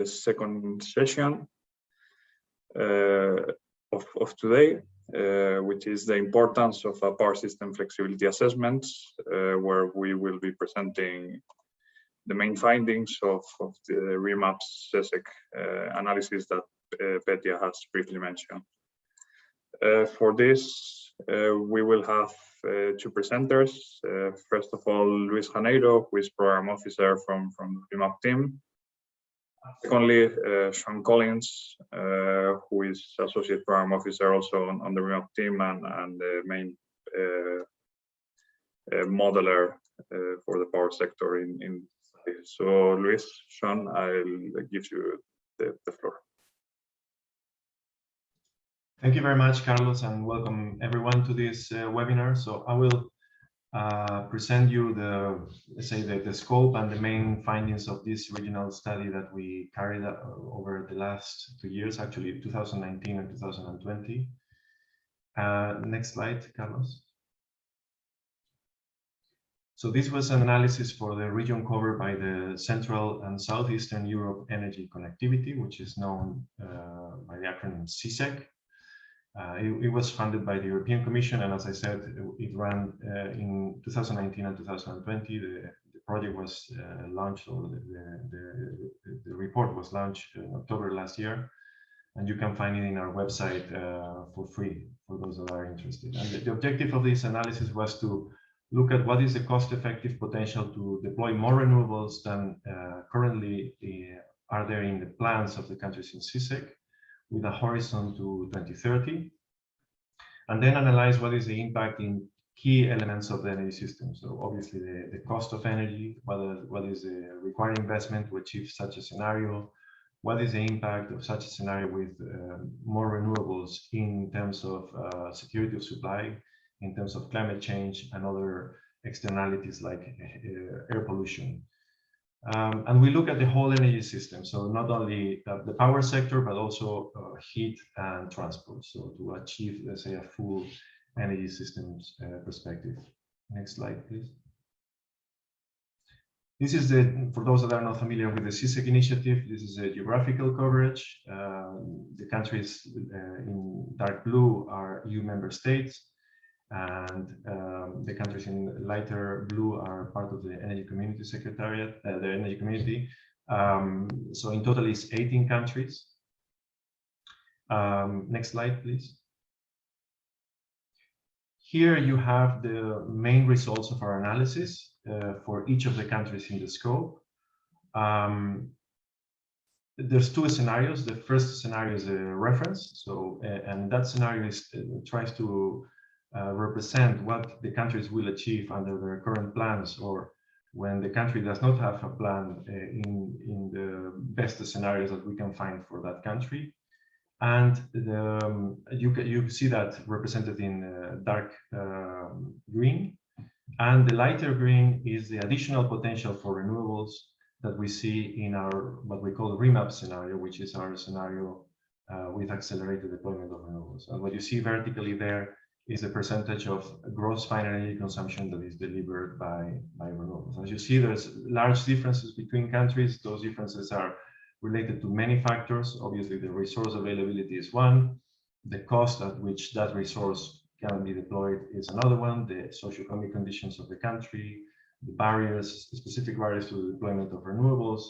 the second session of today, which is the importance of a power system flexibility assessment, where we will be presenting the main findings of the REMAPS CESEC analysis that Petya has briefly mentioned. For this, we will have two presenters. First of all, Luis Janeiro, who is Program Officer from the REMAP team. Secondly, Sean Collins, who is Associate Program Officer also on the REMAP team and the main modeler for the power sector in. So Luis, Sean, I'll give you the floor. Thank you very much, Carlos, and welcome everyone to this webinar. So I will present you the scope and the main findings of this regional study that we carried out over the last 2 years, actually 2019 and 2020. Next slide, Carlos. So this was an analysis for the region covered by the Central and Southeastern Europe Energy Connectivity, which is known by the acronym CESEC. It was funded by the European Commission, and as I said, it ran in 2019 and 2020. The project was launched, or the report was launched in October last year, and you can find it in our website for free for those that are interested. And the objective of this analysis was to look at what is the cost-effective potential to deploy more renewables than currently are there in the plans of the countries in CESEC, with a horizon to 2030, and then analyze what is the impact in key elements of the energy system. So obviously the cost of energy, what is the required investment to achieve such a scenario, what is the impact of such a scenario with more renewables in terms of security of supply, in terms of climate change and other externalities like air pollution. And we look at the whole energy system, so not only the power sector, but also heat and transport, so to achieve, let's say, a full energy systems perspective. Next slide, please. This is for those that are not familiar with the CESEC initiative, this is a geographical coverage. The countries in dark blue are EU member states, and the countries in lighter blue are part of the Energy Community Secretariat, the Energy Community. So in total it's 18 countries. Next slide, please. Here you have the main results of our analysis for each of the countries in the scope. There's two scenarios. The first scenario is a reference. So, and that scenario tries to represent what the countries will achieve under their current plans, or when the country does not have a plan in the best scenarios that we can find for that country. And you see that represented in dark green, and the lighter green is the additional potential for renewables that we see in our what we call REMAP scenario, which is our scenario with accelerated deployment of renewables. And what you see vertically there is the percentage of gross final energy consumption that is delivered by renewables. As you see, there's large differences between countries. Those differences are related to many factors. Obviously, the resource availability is one. The cost at which that resource can be deployed is another one. The socioeconomic conditions of the country, the barriers, specific barriers to the deployment of renewables,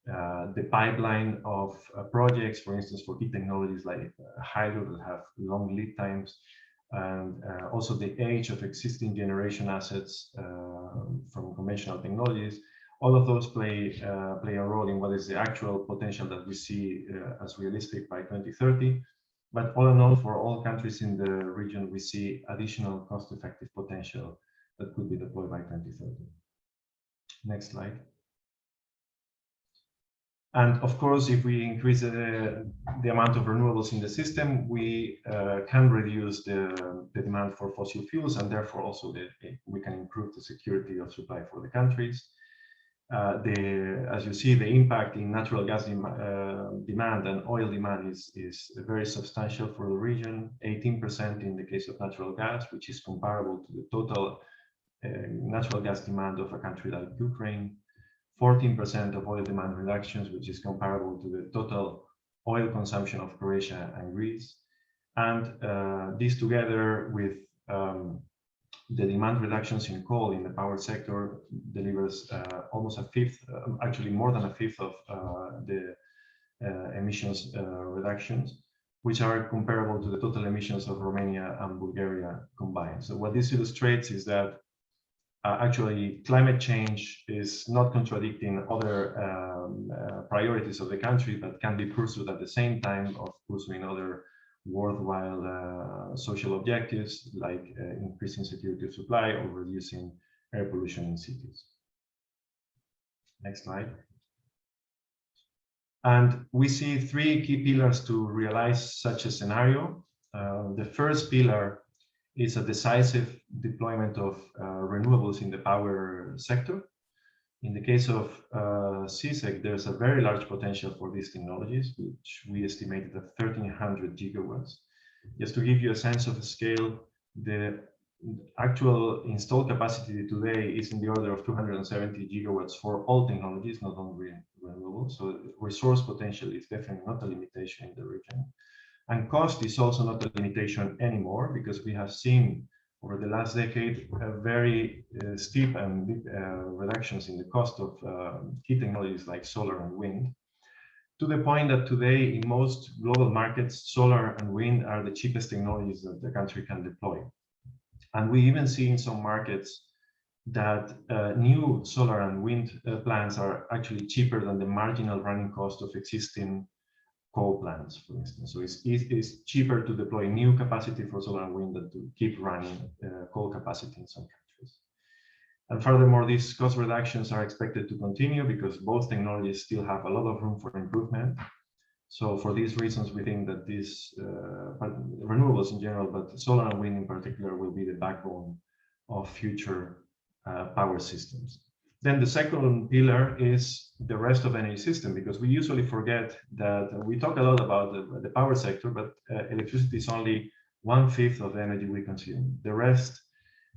the pipeline of projects, for instance, for key technologies like hydro that have long lead times, and also the age of existing generation assets from conventional technologies. All of those play a role in what is the actual potential that we see as realistic by 2030. But all in all, for all countries in the region, we see additional cost-effective potential that could be deployed by 2030. Next slide. And of course, if we increase the amount of renewables in the system, we can reduce the demand for fossil fuels, and therefore also we can improve the security of supply for the countries. As you see, the impact in natural gas demand and oil demand is very substantial for the region. 18% in the case of natural gas, which is comparable to the total natural gas demand of a country like Ukraine. 14% of oil demand reductions, which is comparable to the total oil consumption of Croatia and Greece. And this together with the demand reductions in coal in the power sector delivers almost a fifth, actually more than a fifth of the emissions reductions, which are comparable to the total emissions of Romania and Bulgaria combined. So what this illustrates is that actually climate change is not contradicting other priorities of the country, but can be pursued at the same time of pursuing other worthwhile social objectives like increasing security of supply or reducing air pollution in cities. Next slide. And we see three key pillars to realize such a scenario. The first pillar is a decisive deployment of renewables in the power sector. In the case of CSEC, there's a very large potential for these technologies, which we estimated at 1,300 gigawatts. Just to give you a sense of the scale, the actual installed capacity today is in the order of 270 gigawatts for all technologies, not only renewables. So resource potential is definitely not a limitation in the region. And cost is also not a limitation anymore, because we have seen over the last decade very steep and big reductions in the cost of key technologies like solar and wind, to the point that today in most global markets, solar and wind are the cheapest technologies that the country can deploy. And we even see in some markets that new solar and wind plants are actually cheaper than the marginal running cost of existing coal plants, for instance. So it's cheaper to deploy new capacity for solar and wind than to keep running coal capacity in some countries. And furthermore, these cost reductions are expected to continue because both technologies still have a lot of room for improvement. So for these reasons, we think that these renewables in general, but solar and wind in particular, will be the backbone of future power systems. Then the second pillar is the rest of energy system, because we usually forget that we talk a lot about the power sector, but electricity is only 1/5 of the energy we consume. The rest,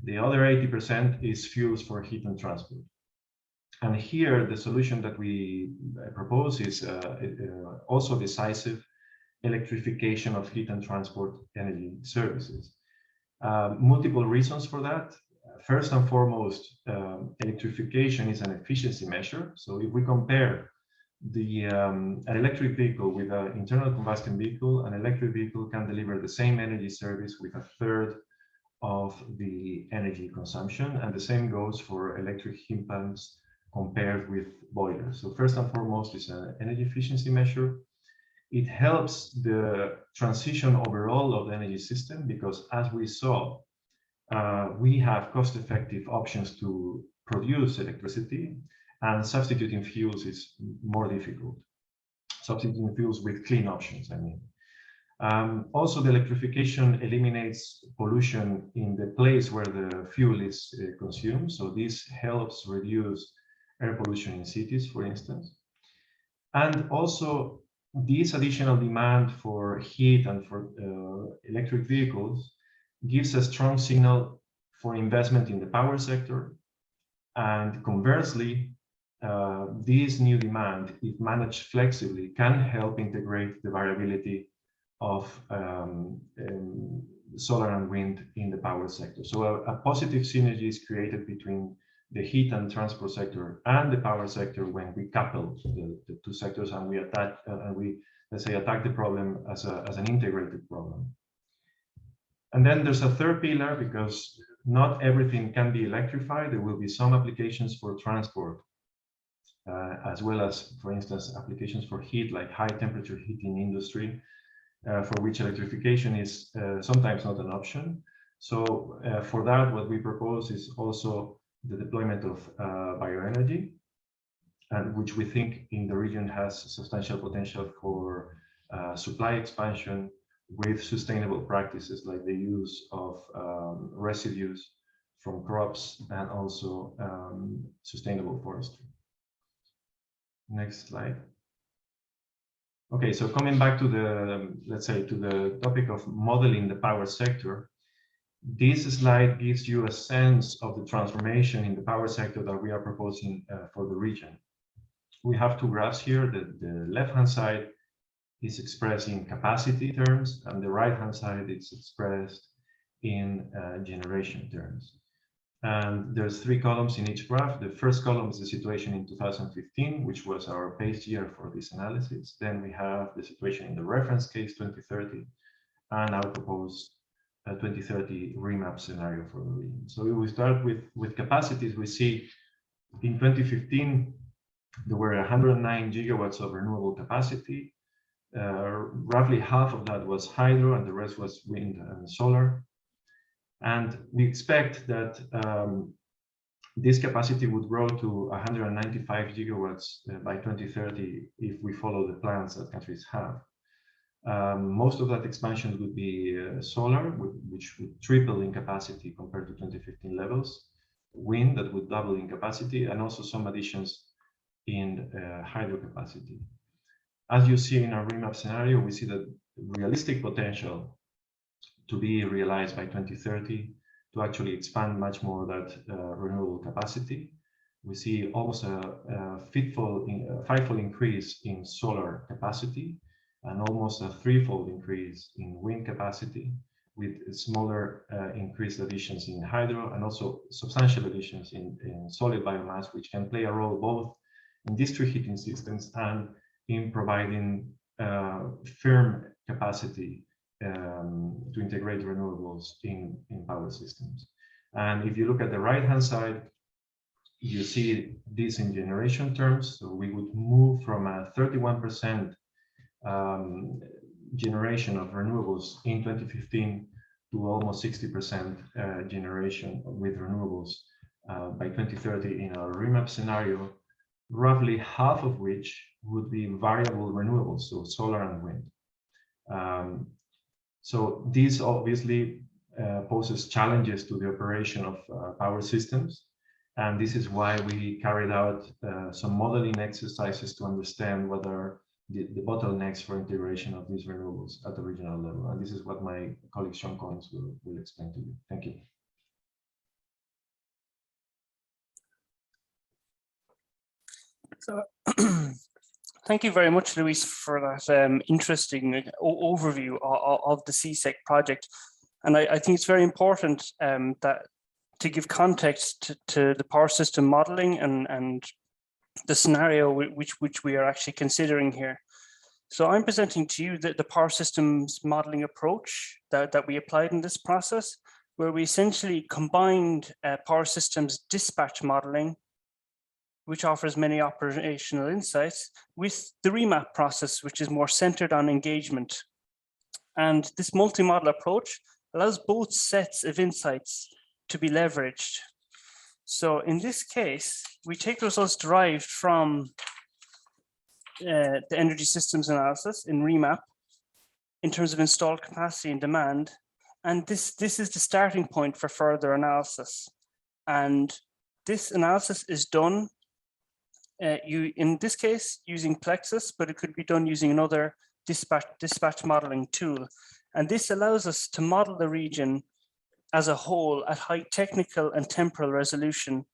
the other 80%, is fuels for heat and transport. And here, the solution that we propose is also decisive electrification of heat and transport energy services. Multiple reasons for that. First and foremost, electrification is an efficiency measure. So if we compare an electric vehicle with an internal combustion vehicle, an electric vehicle can deliver the same energy service with 1/3 of the energy consumption. And the same goes for electric heat pumps compared with boilers. So first and foremost, it's an energy efficiency measure. It helps the transition overall of the energy system, because as we saw, we have cost-effective options to produce electricity, and substituting fuels is more difficult. Substituting fuels with clean options, I mean. Also, the electrification eliminates pollution in the place where the fuel is consumed. So this helps reduce air pollution in cities, for instance. And also, this additional demand for heat and for electric vehicles gives a strong signal for investment in the power sector. And conversely, this new demand, if managed flexibly, can help integrate the variability of solar and wind in the power sector. So a positive synergy is created between the heat and transport sector and the power sector when we couple the two sectors and we attach and we, let's say, attack the problem as an integrated problem. And then there's a third pillar, because not everything can be electrified. There will be some applications for transport, as well as, for instance, applications for heat, like high temperature heating industry, for which electrification is sometimes not an option. So for that, what we propose is also the deployment of bioenergy, and which we think in the region has substantial potential for supply expansion, with sustainable practices like the use of residues from crops, and also sustainable forestry. Next slide. Okay, so coming back to the, let's say, to the topic of modeling the power sector, this slide gives you a sense of the transformation in the power sector that we are proposing for the region. we have two graphs here. The left-hand side is expressed in capacity terms, and the right-hand side is expressed in generation terms. And there's three columns in each graph. The first column is the situation in 2015, which was our base year for this analysis. Then we have the situation in the reference case 2030, and our proposed 2030 remap scenario for the region. So we start with capacities. We see in 2015, there were 109 gigawatts of renewable capacity. Roughly half of that was hydro, and the rest was wind and solar. And we expect that this capacity would grow to 195 gigawatts by 2030 if we follow the plans that countries have. Most of that expansion would be solar, which would triple in capacity compared to 2015 levels, wind that would double in capacity, and also some additions in hydro capacity. As you see in our remap scenario, we see that realistic potential to be realized by 2030 to actually expand much more that renewable capacity. We see almost a fivefold increase in solar capacity and almost a threefold increase in wind capacity, with smaller increased additions in hydro and also substantial additions in solid biomass, which can play a role both in district heating systems and in providing firm capacity to integrate renewables in power systems. And if you look at the right-hand side, you see this in generation terms. So we would move from a 31% generation of renewables in 2015 to almost 60% generation with renewables by 2030 in our remap scenario, roughly half of which would be variable renewables, so solar and wind. So this obviously poses challenges to the operation of power systems. And this is why we carried out some modeling exercises to understand whether the bottlenecks for integration of these renewables at the regional level. And this is what my colleague Sean Collins will explain to you. Thank you. So, thank you very much, Luis, for that interesting overview of the CSEC project. And I think it's very important that to give context to the power system modeling and the scenario which we are actually considering here. So I'm presenting to you the power systems modeling approach that we applied in this process, where we essentially combined power systems dispatch modeling, which offers many operational insights, with the remap process, which is more centered on engagement. And this multi-model approach allows both sets of insights to be leveraged. So in this case, we take results derived from the energy systems analysis in remap in terms of installed capacity and demand. And this is the starting point for further analysis. And this analysis is done in this case using Plexus, but it could be done using another dispatch modeling tool. And this allows us to model the region as a whole at high technical and temporal resolution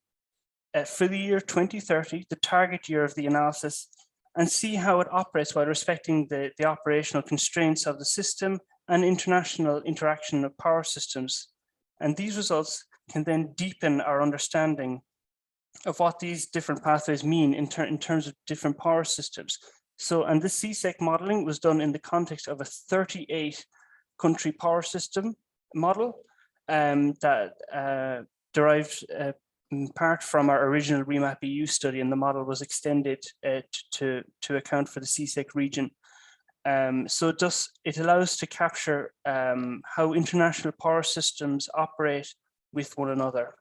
for the year 2030, the target year of the analysis, and see how it operates while respecting the operational constraints of the system and international interaction of power systems. And these results can then deepen our understanding of what these different pathways mean in terms of different power systems. So, and this CSEC modeling was done in the context of a 38 country power system model that derived in part from our original remap EU study, and the model was extended to account for the CSEC region. So it allows to capture how international power systems operate with one another.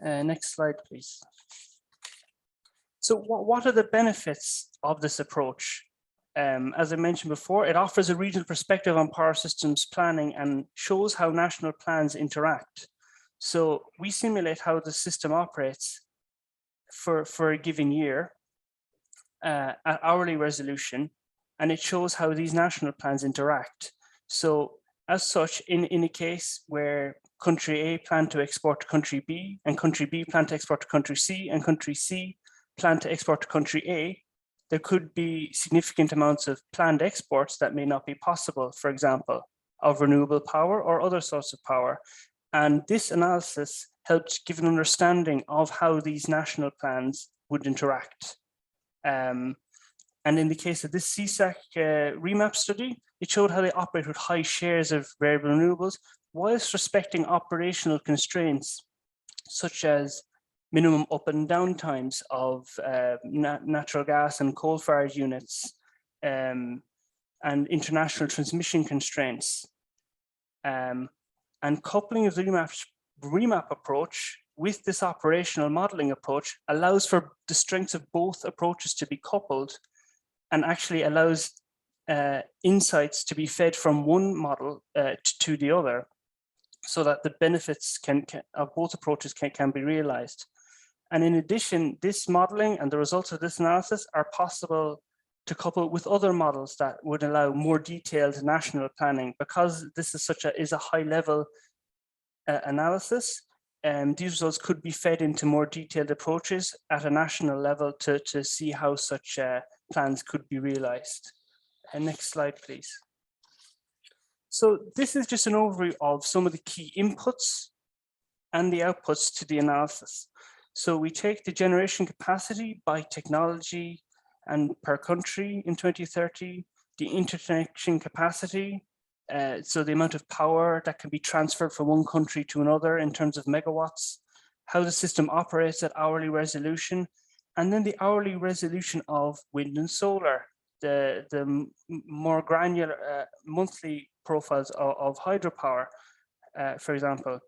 Next slide, please. So what are the benefits of this approach? As I mentioned before, it offers a regional perspective on power systems planning and shows how national plans interact. So we simulate how the system operates for a given year at hourly resolution, and it shows how these national plans interact. So as such, in a case where country A plan to export to country B, and country B plan to export to country C, and country C plan to export to country A, there could be significant amounts of planned exports that may not be possible, for example, of renewable power or other sorts of power. And this analysis helped give an understanding of how these national plans would interact. And in the case of this CSAC remap study, it showed how they operate with high shares of variable renewables whilst respecting operational constraints, such as minimum up and down times of natural gas and coal-fired units, and international transmission constraints. And coupling of the remap approach with this operational modeling approach allows for the strengths of both approaches to be coupled, and actually allows insights to be fed from one model to the other, so that the benefits of both approaches can be realized. And in addition, this modeling and the results of this analysis are possible to couple with other models that would allow more detailed national planning, because this is a high level analysis. These results could be fed into more detailed approaches at a national level to see how such plans could be realized. Next slide, please. So this is just an overview of some of the key inputs and the outputs to the analysis. So we take the generation capacity by technology and per country in 2030, the interconnection capacity, so the amount of power that can be transferred from one country to another in terms of megawatts, how the system operates at hourly resolution, and then the hourly resolution of wind and solar, the more granular monthly profiles of hydropower, for example,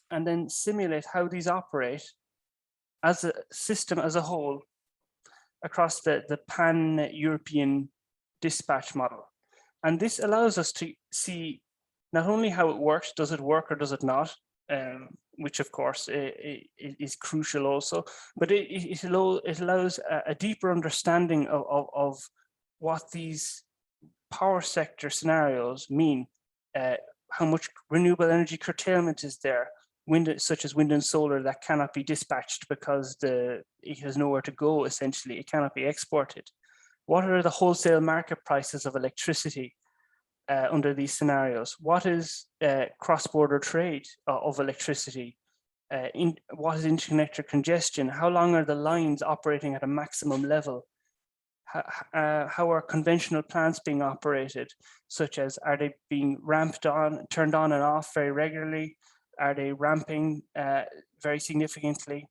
and then simulate how these operate as a system as a whole across the pan-European dispatch model. And this allows us to see not only how it works, does it work or does it not, which of course is crucial also, but it allows a deeper understanding of what these power sector scenarios mean, how much renewable energy curtailment is there, such as wind and solar that cannot be dispatched because it has nowhere to go, essentially, it cannot be exported. What are the wholesale market prices of electricity under these scenarios? What is cross-border trade of electricity? What is interconnector congestion? How long are the lines operating at a maximum level? How are conventional plants being operated, such as, are they being turned on and off very regularly? Are they ramping very significantly?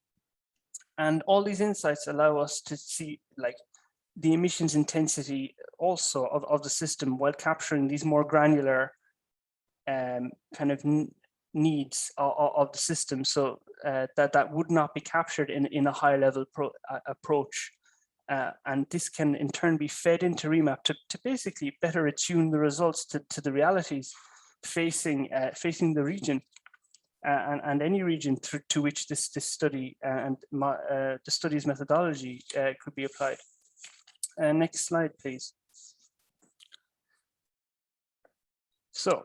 And all these insights allow us to see the emissions intensity also of the system, while capturing these more granular kind of needs of the system, so that would not be captured in a high level approach. And this can in turn be fed into remap to basically better attune the results to the realities facing the region and any region to which this study and the study's methodology could be applied. Next slide, please. So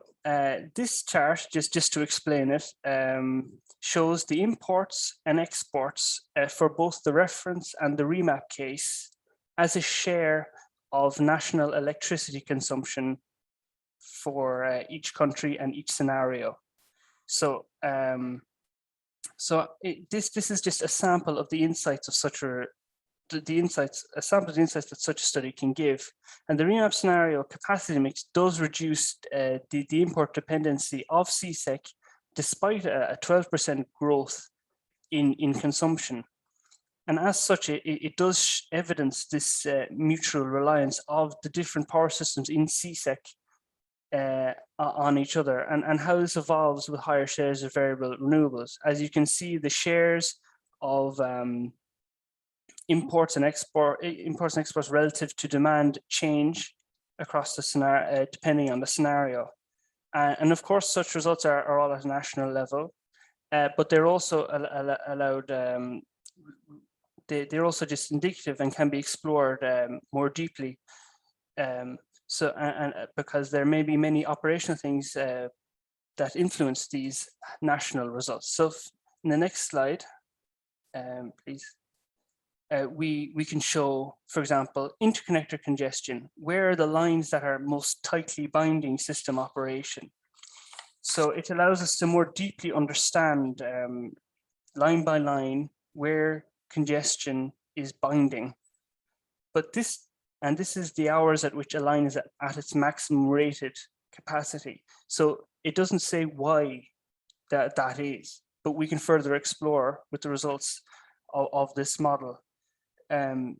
this chart, just to explain it, shows the imports and exports for both the reference and the remap case as a share of national electricity consumption for each country and each scenario. So, this is just a sample of the insights of such a sample of the insights that such a study can give. And the remap scenario capacity mix does reduce the import dependency of CSEC, despite a 12% growth in consumption. And as such, it does evidence this mutual reliance of the different power systems in CSEC on each other, and how this evolves with higher shares of variable renewables. As you can see, the shares of imports and exports relative to demand change across the scenario, depending on the scenario. And of course, such results are all at a national level, but they're also allowed. They're also just indicative and can be explored more deeply. So, because there may be many operational things that influence these national results. So, in the next slide, please. we can show, for example, interconnector congestion. Where are the lines that are most tightly binding system operation? So it allows us to more deeply understand line by line where congestion is binding. But this is the hours at which a line is at its maximum rated capacity. So it doesn't say why that is, but we can further explore with the results of this model.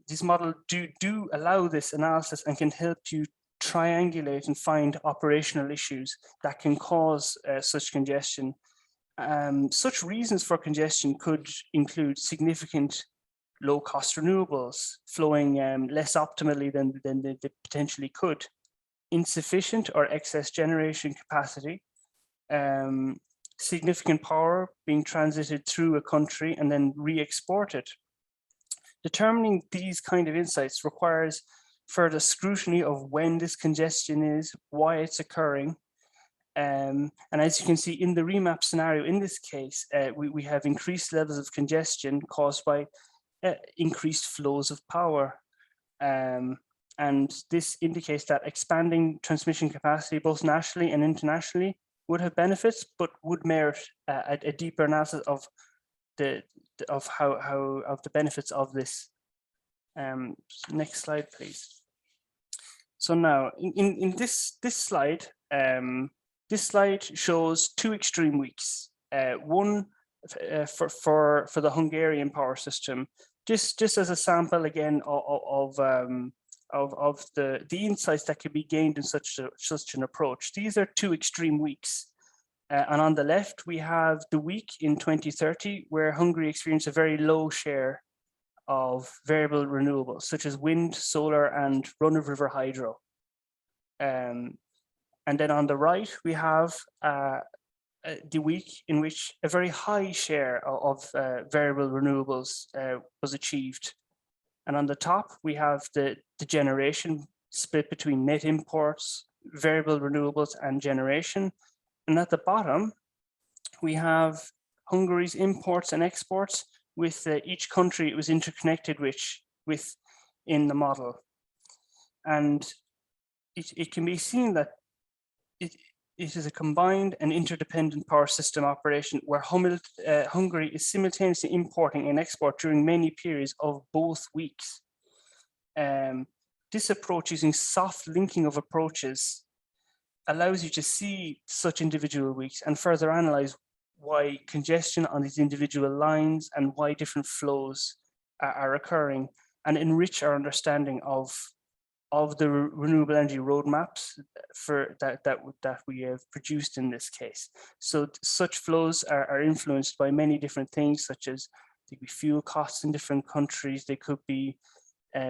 These models do allow this analysis and can help you triangulate and find operational issues that can cause such congestion. Such reasons for congestion could include significant low-cost renewables flowing less optimally than they potentially could, insufficient or excess generation capacity, significant power being transited through a country and then re-exported. Determining these kind of insights requires further scrutiny of when this congestion is, why it's occurring. And as you can see in the remap scenario, in this case, we have increased levels of congestion caused by increased flows of power. And this indicates that expanding transmission capacity, both nationally and internationally, would have benefits, but would merit a deeper analysis of the benefits of this. Next slide, please. So now, in this slide, this slide shows two extreme weeks. One for the Hungarian power system, just as a sample again of the insights that can be gained in such an approach. These are two extreme weeks. And on the left, we have the week in 2030, where Hungary experienced a very low share of variable renewables, such as wind, solar, and run-of-river hydro. And then on the right, we have the week in which a very high share of variable renewables was achieved. And on the top, we have the generation split between net imports, variable renewables, and generation. And at the bottom, we have Hungary's imports and exports with each country it was interconnected with in the model. And it can be seen that it is a combined and interdependent power system operation where Hungary is simultaneously importing and export during many periods of both weeks. This approach, using soft linking of approaches, allows you to see such individual weeks and further analyze why congestion on these individual lines and why different flows are occurring, and enrich our understanding of the renewable energy roadmaps that we have produced in this case. So such flows are influenced by many different things, such as they could be fuel costs in different countries. They could be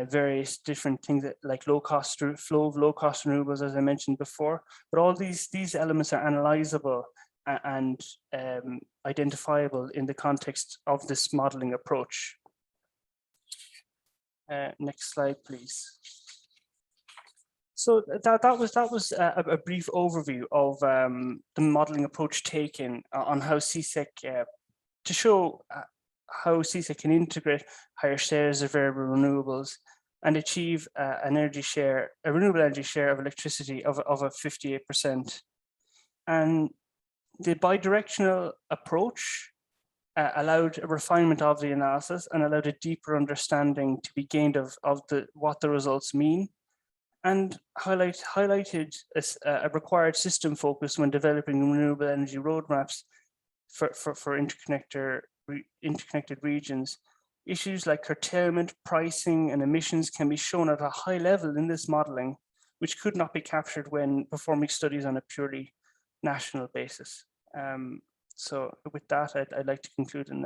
various different things like flow of low-cost renewables, as I mentioned before. But all these elements are analyzable and identifiable in the context of this modeling approach. Next slide, please. So that was a brief overview of the modeling approach taken on how CSEC to show how CSEC can integrate higher shares of variable renewables and achieve a renewable energy share of electricity of a 58%. And the bidirectional approach allowed a refinement of the analysis and allowed a deeper understanding to be gained of what the results mean, and highlighted a required system focus when developing renewable energy roadmaps for interconnected regions. Issues like curtailment, pricing, and emissions can be shown at a high level in this modeling, which could not be captured when performing studies on a purely national basis. So with that, I'd like to conclude in that.